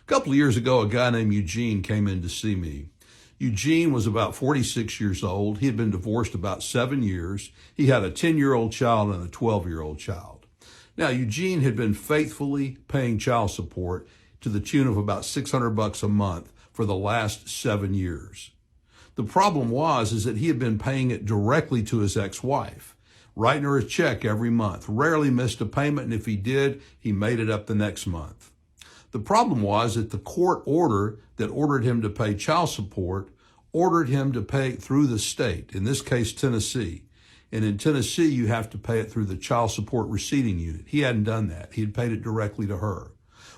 couple of years ago, a guy named Eugene came in to see me. Eugene was about 46 years old. He had been divorced about 7 years. He had a 10-year-old child and a 12-year-old child. Now, Eugene had been faithfully paying child support to the tune of about $600 a month for the last 7 years. The problem is that he had been paying it directly to his ex-wife, writing her a check every month, rarely missed a payment, and if he did, he made it up the next month. The problem was that the court order that ordered him to pay child support ordered him to pay through the state, in this case, Tennessee. And in Tennessee, you have to pay it through the child support receiving unit. He hadn't done that. He had paid it directly to her.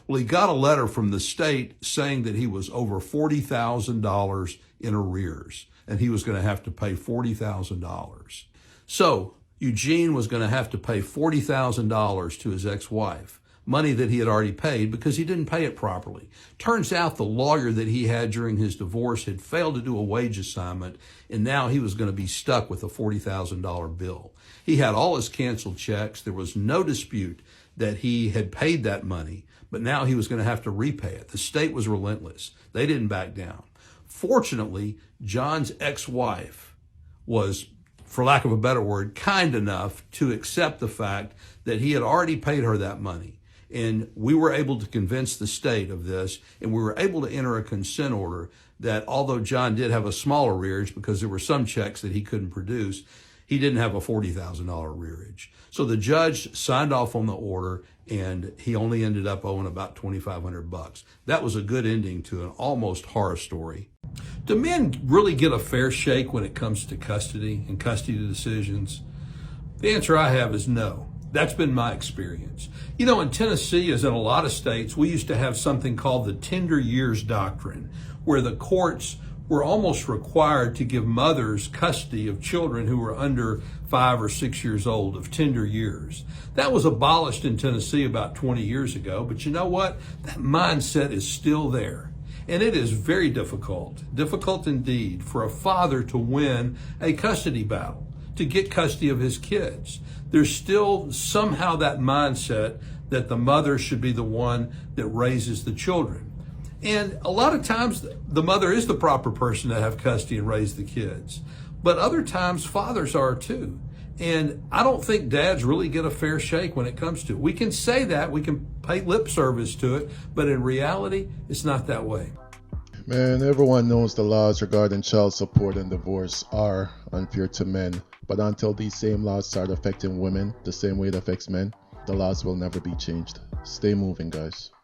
Well, he got a letter from the state saying that he was over $40,000 in arrears, and he was going to have to pay $40,000. So Eugene was going to have to pay $40,000 to his ex-wife, money that he had already paid because he didn't pay it properly. Turns out the lawyer that he had during his divorce had failed to do a wage assignment, and now he was going to be stuck with a $40,000 bill. He had all his canceled checks. There was no dispute that he had paid that money, but now he was going to have to repay it. The state was relentless. They didn't back down. Fortunately, John's ex-wife was, for lack of a better word, kind enough to accept the fact that he had already paid her that money. And we were able to convince the state of this, and we were able to enter a consent order that although John did have a small arrearage because there were some checks that he couldn't produce, he didn't have a $40,000 arrearage. So the judge signed off on the order, and he only ended up owing about $2,500. That was a good ending to an almost horror story. Do men really get a fair shake when it comes to custody and custody decisions? The answer I have is no. That's been my experience. You know, in Tennessee, as in a lot of states, we used to have something called the tender years doctrine, where the courts were almost required to give mothers custody of children who were under 5 or 6 years old, of tender years. That was abolished in Tennessee about 20 years ago, but you know what? That mindset is still there. And it is very difficult indeed, for a father to win a custody battle, to get custody of his kids. There's still somehow that mindset that the mother should be the one that raises the children. And a lot of times the mother is the proper person to have custody and raise the kids. But other times fathers are too. And I don't think dads really get a fair shake when it comes to it. We can say that, we can pay lip service to it, but in reality, it's not that way. Man, everyone knows the laws regarding child support and divorce are unfair to men. But until these same laws start affecting women the same way it affects men, the laws will never be changed. Stay moving, guys.